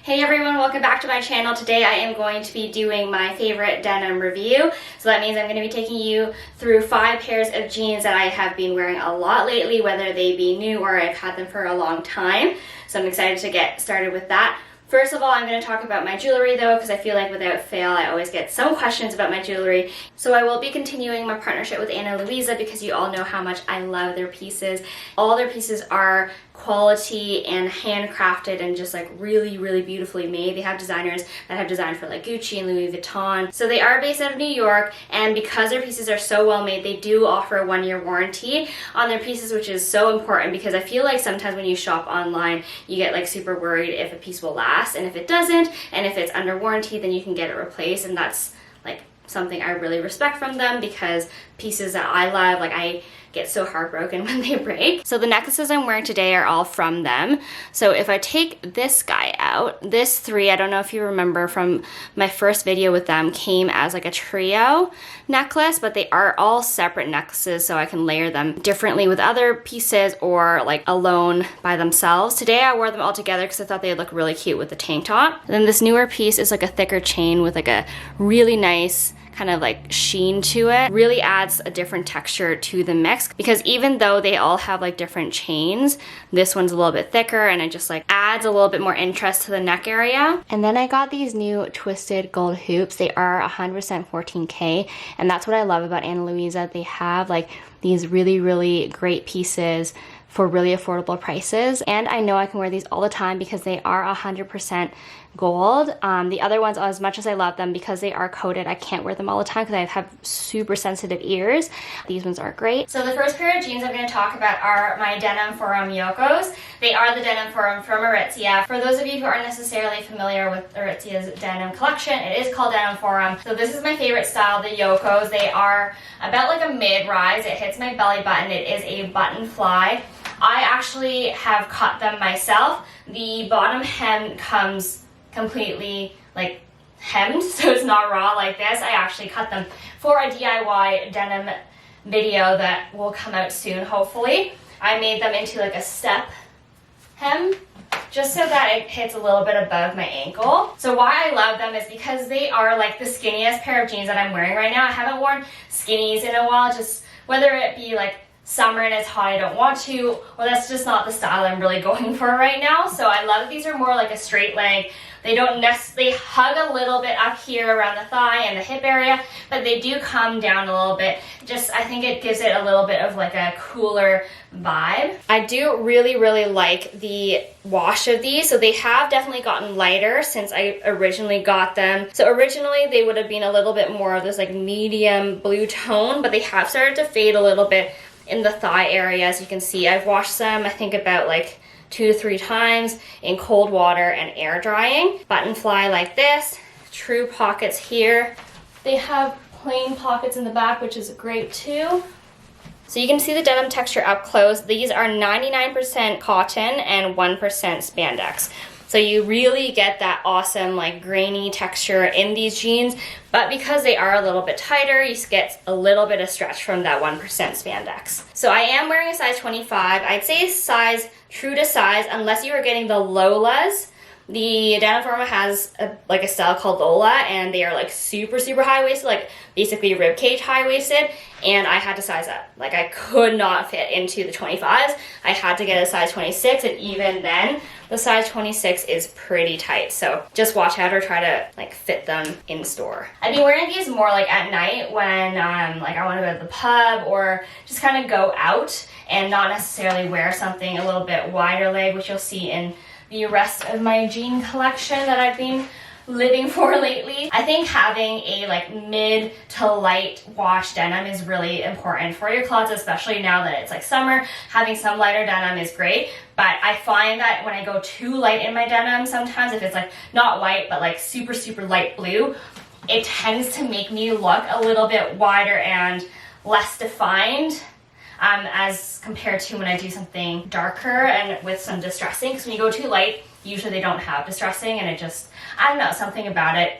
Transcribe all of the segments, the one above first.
Hey everyone, welcome back to my channel. Today I am going to be doing my favorite denim review. So that means I'm going to be taking you through 5 pairs of jeans that I have been wearing a lot lately, whether they be new or I've had them for a long time. So I'm excited to get started with that. First of all, I'm going to talk about my jewelry though, because I feel like without fail I always get some questions about my jewelry. So I will be continuing my partnership with Ana Luisa because you all know how much I love their pieces. All their pieces are quality and handcrafted and just like really beautifully made. They have designers that have designed for like Gucci and Louis Vuitton. So they are based out of New York, and because their pieces are so well made, they do offer a 1-year warranty on their pieces, which is so important because I feel like sometimes when you shop online you get like super worried if a piece will last, and if it doesn't and if it's under warranty then you can get it replaced, and that's like something I really respect from them because pieces that I love, like I get so heartbroken when they break. So the necklaces I'm wearing today are all from them. So if I take this guy out, this 3, I don't know if you remember from my first video with them, came as like a trio necklace, but they are all separate necklaces so I can layer them differently with other pieces or like alone by themselves. Today I wore them all together because I thought they'd look really cute with the tank top. And then this newer piece is like a thicker chain with like a really nice kind of like sheen to it. Really adds a different texture to the mix because even though they all have like different chains, this one's a little bit thicker and it just like adds a little bit more interest to the neck area. And then I got these new twisted gold hoops. They are 100% 14K, and that's what I love about Ana Luisa. They have like these really great pieces for really affordable prices, and I know I can wear these all the time because they are 100% gold. The other ones, as much as I love them, because they are coated, I can't wear them all the time because I have super sensitive ears. These ones are great. So the first pair of jeans I'm going to talk about are my Denim Forum YOKOs. They are the Denim Forum from Aritzia. For those of you who aren't necessarily familiar with Aritzia's denim collection, it is called Denim Forum. So this is my favorite style, the YOKOs. They are about like a mid-rise. It hits my belly button. It is a button fly. I actually have cut them myself. The bottom hem comes completely like hemmed, so it's not raw like this. I actually cut them for a DIY denim video that will come out soon, hopefully. I made them into like a step hem just so that it hits a little bit above my ankle. So why I love them is because they are like the skinniest pair of jeans that I'm wearing right now. I haven't worn skinnies in a while, just whether it be like summer and it's hot, I don't want to, or that's just not the style I'm really going for right now. So I love that these are more like a straight leg. They don't they hug a little bit up here around the thigh and the hip area, but they do come down a little bit. Just, I think it gives it a little bit of like a cooler vibe. I do really like the wash of these. So they have definitely gotten lighter since I originally got them. So originally they would have been a little bit more of this like medium blue tone, but they have started to fade a little bit in the thigh area. As you can see, I've washed them I think about like 2 to 3 times in cold water and air drying. Button fly like this, true pockets here. They have plain pockets in the back, which is great too. So you can see the denim texture up close. These are 99% cotton and 1% spandex. So you really get that awesome like grainy texture in these jeans, but because they are a little bit tighter, you get a little bit of stretch from that 1% spandex. So I am wearing a size 25. I'd say size true to size unless you are getting the Lolas. The Denim Forum has like a style called Lola, and they are like super high-waisted, like basically ribcage high-waisted, and I had to size up. Like I could not fit into the 25s. I had to get a size 26, and even then the size 26 is pretty tight. So just watch out or try to like fit them in store. I've been wearing these more like at night when like I want to go to the pub or just kind of go out and not necessarily wear something a little bit wider leg, which you'll see in the rest of my jean collection that I've been living for lately. I think having a like mid to light wash denim is really important for your closet, especially now that it's like summer. Having some lighter denim is great, but I find that when I go too light in my denim, sometimes if it's like not white but like super light blue, it tends to make me look a little bit wider and less defined as compared to when I do something darker and with some distressing, because when you go too light, usually they don't have distressing, and it just, I don't know, something about it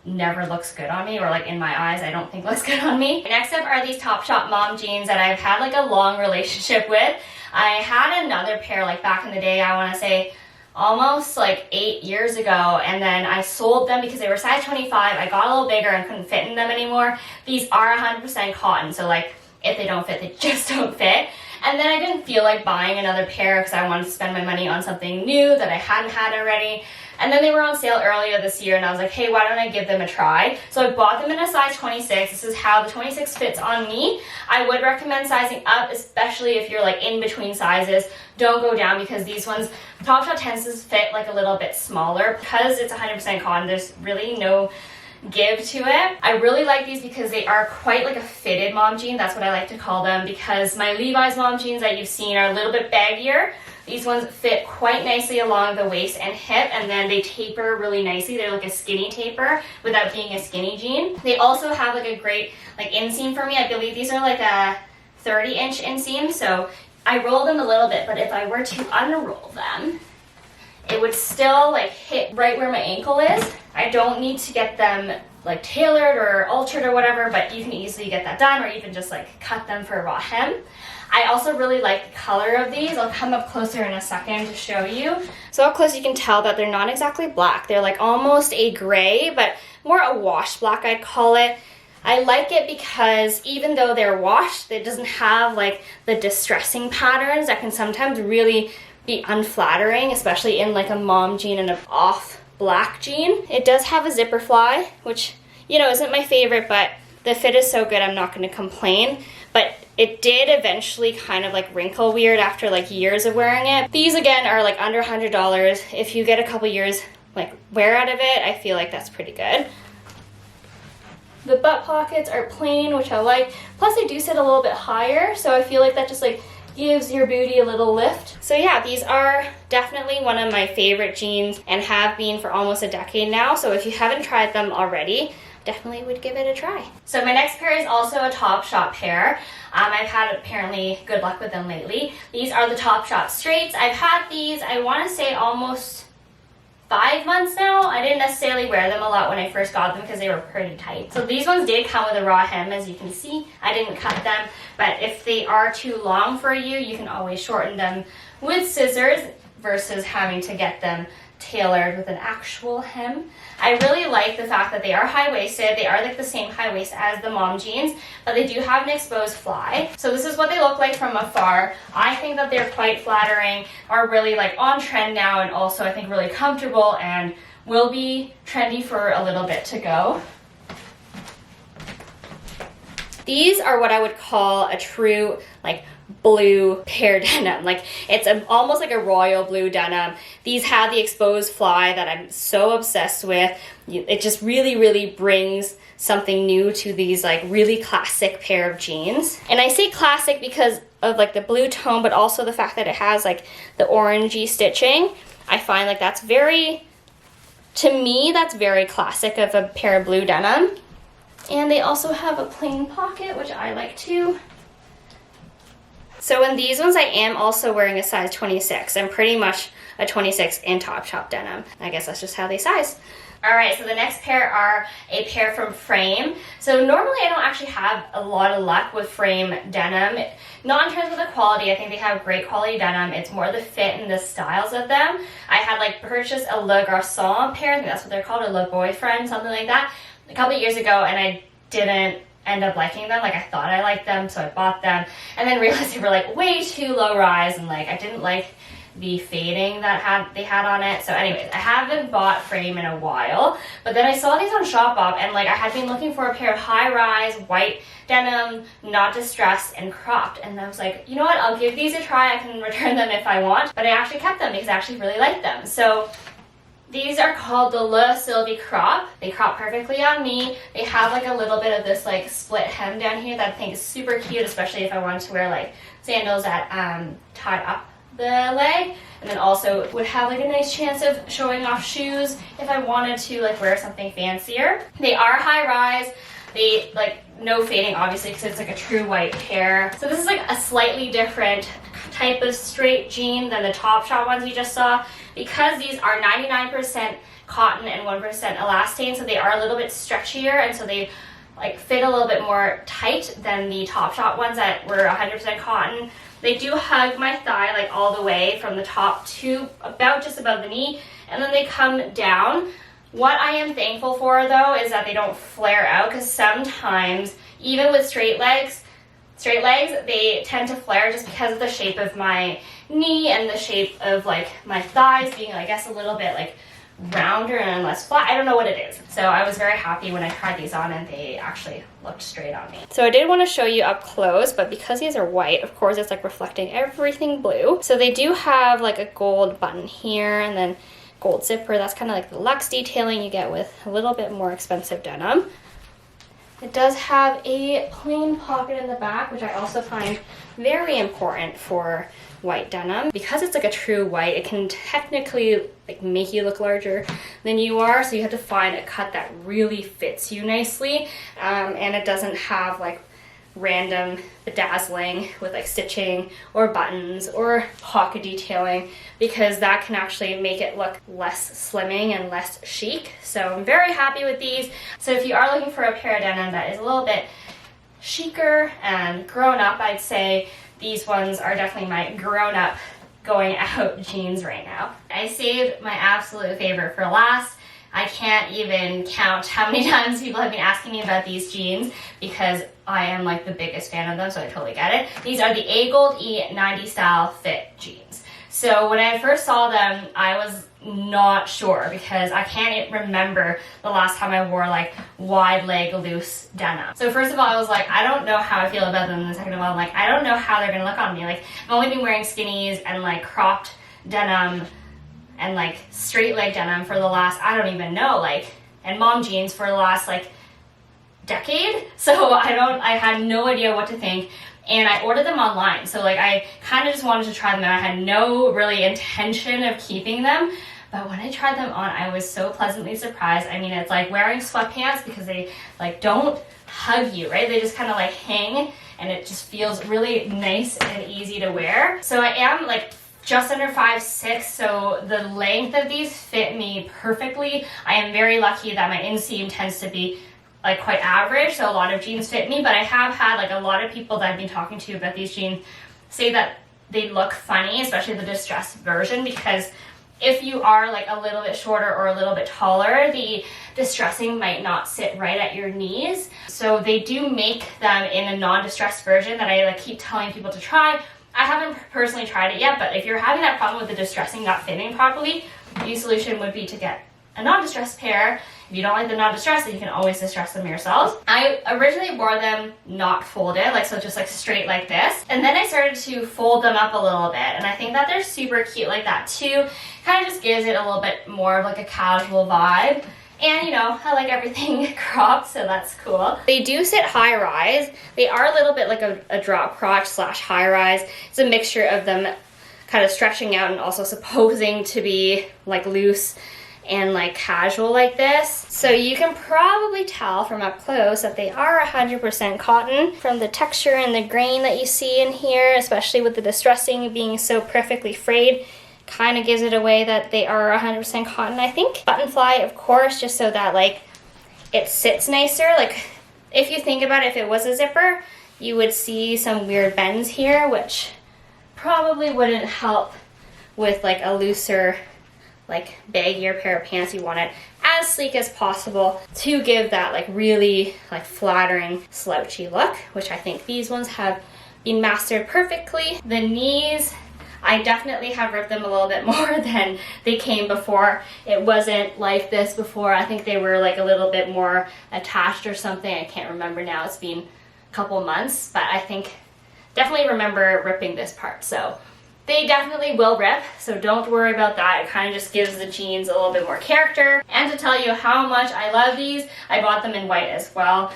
never looks good on me, or like in my eyes I don't think looks good on me. Next up are these Topshop mom jeans that I've had like a long relationship with. I had another pair like back in the day, I want to say almost like 8 years ago, and then I sold them because they were size 25. I got a little bigger and couldn't fit in them anymore. These are 100% cotton, so like if they don't fit, they just don't fit. And then I didn't feel like buying another pair because I wanted to spend my money on something new that I hadn't had already. And then they were on sale earlier this year, and I was like, hey, why don't I give them a try? So I bought them in a size 26. This is how the 26 fits on me. I would recommend sizing up, especially if you're like in between sizes. Don't go down, because these ones, Topshop tends to fit like a little bit smaller. Because it's 100% cotton, there's really no give to it. I really like these because they are quite like a fitted mom jean. That's what I like to call them, because my Levi's mom jeans that you've seen are a little bit baggier. These ones fit quite nicely along the waist and hip, and then they taper really nicely. They're like a skinny taper without being a skinny jean. They also have like a great like inseam for me. I believe these are like a 30-inch inseam, so I roll them a little bit, but if I were to unroll them, it would still like hit right where my ankle is. I don't need to get them like tailored or altered or whatever, but you can easily get that done, or even just like cut them for a raw hem. I also really like the color of these. I'll come up closer in a second to show you. So up close you can tell that they're not exactly black. They're like almost a gray, but more a washed black, I'd call it. I like it because even though they're washed, it doesn't have like the distressing patterns that can sometimes really be unflattering, especially in like a mom jean and an off black jean. It does have a zipper fly, which, you know, isn't my favorite, but the fit is so good I'm not going to complain. But it did eventually kind of like wrinkle weird after like years of wearing it. These again are like under $100. If you get a couple years like wear out of it, I feel like that's pretty good. The butt pockets are plain, which I like. Plus they do sit a little bit higher, so I feel like that just like gives your booty a little lift. So yeah, these are definitely one of my favorite jeans and have been for almost a decade now. So if you haven't tried them already, definitely would give it a try. So my next pair is also a Topshop pair. I've had apparently good luck with them lately. These are the Topshop straights. I've had these, I want to say almost 5 months now. I didn't necessarily wear them a lot when I first got them because they were pretty tight. So these ones did come with a raw hem, as you can see. I didn't cut them, but if they are too long for you, you can always shorten them with scissors versus having to get them tailored with an actual hem. I really like the fact that they are high-waisted. They are like the same high waist as the mom jeans, but they do have an exposed fly. So this is what they look like from afar. I think that they're quite flattering, are really like on trend now, and also I think really comfortable and will be trendy for a little bit to go. These are what I would call a true like blue pear denim. Like it's almost like a royal blue denim. These have the exposed fly that I'm so obsessed with. It just really brings something new to these like really classic pair of jeans. And I say classic because of like the blue tone, but also the fact that it has like the orangey stitching. I find like that's very, to me, that's very classic of a pair of blue denim. And they also have a plain pocket, which I like too. So in these ones, I am also wearing a size 26. I'm pretty much a 26 in Topshop denim. I guess that's just how they size. All right, so the next pair are a pair from Frame. So normally I don't actually have a lot of luck with Frame denim. Not in terms of the quality, I think they have great quality denim. It's more the fit and the styles of them. I had like purchased a Le Garçon pair, I think that's what they're called, or Le Boyfriend, something like that, a couple of years ago, and I didn't end up liking them. Like I thought I liked them, so I bought them, and then realized they were like way too low rise, and like I didn't like the fading that they had on it. So anyways, I haven't bought Frame in a while, but then I saw these on Shopbop, and like I had been looking for a pair of high rise white denim, not distressed and cropped, and I was like, you know what, I'll give these a try. I can return them if I want, but I actually kept them because I actually really liked them. So these are called the Le SYLVIE crop. They crop perfectly on me. They have like a little bit of this like split hem down here that I think is super cute, especially if I wanted to wear like sandals that tie up the leg, and then also would have like a nice chance of showing off shoes if I wanted to like wear something fancier. They are high rise. They like no fading obviously because it's like a true white pair. So this is like a slightly different type of straight jean than the Topshop ones you just saw, because these are 99% cotton and 1% elastane, so they are a little bit stretchier, and so they like fit a little bit more tight than the Topshop ones that were 100% cotton. They do hug my thigh like all the way from the top to about just above the knee, and then they come down. What I am thankful for though is that they don't flare out, because sometimes even with straight legs, they tend to flare just because of the shape of my knee and the shape of like my thighs being, I guess, a little bit like rounder and less flat. I don't know what it is. So I was very happy when I tried these on and they actually looked straight on me. So I did want to show you up close, but because these are white, of course it's like reflecting everything blue. So they do have like a gold button here and then gold zipper. That's kind of like the luxe detailing you get with a little bit more expensive denim. It does have a plain pocket in the back, which I also find very important for white denim. Because it's like a true white, it can technically like make you look larger than you are, so you have to find a cut that really fits you nicely, and it doesn't have like random bedazzling with like stitching or buttons or pocket detailing, because that can actually make it look less slimming and less chic. So I'm very happy with these. So if you are looking for a pair of denim that is a little bit chicer and grown up, I'd say these ones are definitely my grown up going out jeans right now. I saved my absolute favorite for last. I can't even count how many times people have been asking me about these jeans, because I am like the biggest fan of them, so I totally get it. These are the Agolde E90 style fit jeans. So when I first saw them, I was not sure, because I can't remember the last time I wore like wide leg loose denim. So first of all, I was like, I don't know how I feel about them. And second of all, I'm like, I don't know how they're gonna look on me. Like, I've only been wearing skinnies and like cropped denim and like straight leg denim for the last, I don't even know, like, and mom jeans for the last like decade. So I had no idea what to think. And I ordered them online. So like I kind of just wanted to try them, and I had no really intention of keeping them. But when I tried them on, I was so pleasantly surprised. I mean, it's like wearing sweatpants, because they like don't hug you, right? They just kind of like hang, and it just feels really nice and easy to wear. So I am like just under 5'6", so the length of these fit me perfectly. I am very lucky that my inseam tends to be like quite average, so a lot of jeans fit me, but I have had like a lot of people that I've been talking to about these jeans say that they look funny, especially the distressed version, because if you are like a little bit shorter or a little bit taller, the distressing might not sit right at your knees. So they do make them in a non-distressed version that I like keep telling people to try. I haven't personally tried it yet, but if you're having that problem with the distressing not fitting properly, the solution would be to get a non-distressed pair. If you don't like the non-distressed, then you can always distress them yourself. I originally wore them not folded, like so just like straight like this. And then I started to fold them up a little bit. And I think that they're super cute like that too. Kind of just gives it a little bit more of like a casual vibe. And you know, I like everything cropped, so that's cool. They do sit high rise. They are a little bit like a drop crotch slash high rise. It's a mixture of them kind of stretching out and also supposing to be like loose and like casual like this. So you can probably tell from up close that they are 100% cotton from the texture and the grain that you see in here, especially with the distressing being so perfectly frayed. Kind of gives it away that they are 100% cotton, I think. Button fly, of course, just so that like it sits nicer. Like if you think about it, if it was a zipper, you would see some weird bends here, which probably wouldn't help with like a looser, like baggier pair of pants. You want it as sleek as possible to give that like really like flattering slouchy look, which I think these ones have been mastered perfectly. The knees, I definitely have ripped them a little bit more than they came before. It wasn't like this before. I think they were like a little bit more attached or something. I can't remember now. It's been a couple months, but I think definitely remember ripping this part. So they definitely will rip, so don't worry about that. It kind of just gives the jeans a little bit more character. And to tell you how much I love these, I bought them in white as well.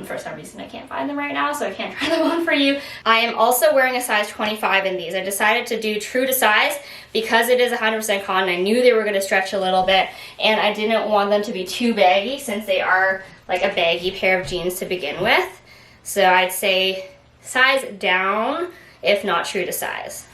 For some reason I can't find them right now, so I can't try them on for you. I am also wearing a size 25 in these. I decided to do true to size because it is 100% cotton. I knew they were going to stretch a little bit, and I didn't want them to be too baggy since they are like a baggy pair of jeans to begin with. So I'd say size down, if not true to size.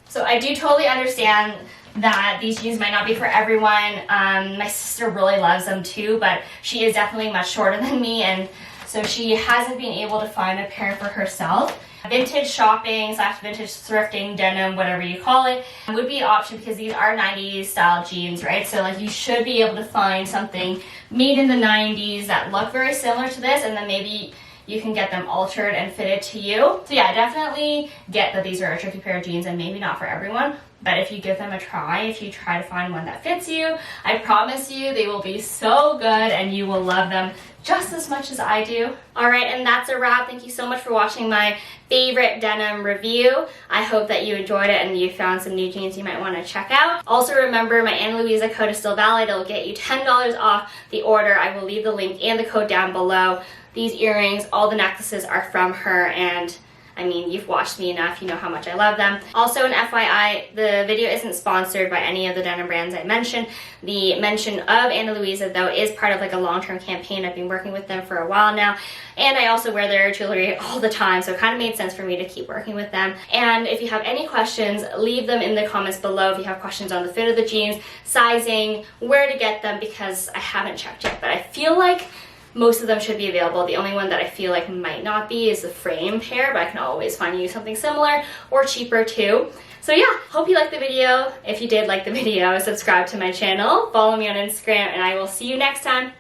So I do totally understand that these jeans might not be for everyone. My sister really loves them too, but she is definitely much shorter than me, and so she hasn't been able to find a pair for herself. Vintage shopping / vintage thrifting, denim, whatever you call it, would be an option because these are 90s style jeans, right? So like you should be able to find something made in the 90s that look very similar to this, and then maybe you can get them altered and fitted to you. So yeah, definitely get that these are a tricky pair of jeans and maybe not for everyone, but if you give them a try, if you try to find one that fits you, I promise you they will be so good and you will love them just as much as I do. Alright, and that's a wrap. Thank you so much for watching my favorite denim review. I hope that you enjoyed it and you found some new jeans you might want to check out. Also remember, my Ana Luisa code is still valid. It'll get you $10 off the order. I will leave the link and the code down below. These earrings, all the necklaces are from her, and I mean, you've watched me enough, you know how much I love them. Also, an FYI, the video isn't sponsored by any of the denim brands I mentioned. The mention of Ana Luisa, though, is part of like a long-term campaign. I've been working with them for a while now, and I also wear their jewelry all the time, so it kind of made sense for me to keep working with them. And if you have any questions, leave them in the comments below if you have questions on the fit of the jeans, sizing, where to get them, because I haven't checked yet, but I feel like most of them should be available. The only one that I feel like might not be is the frame pair, but I can always find you something similar or cheaper too. So yeah, hope you liked the video. If you did like the video, subscribe to my channel, follow me on Instagram, and I will see you next time.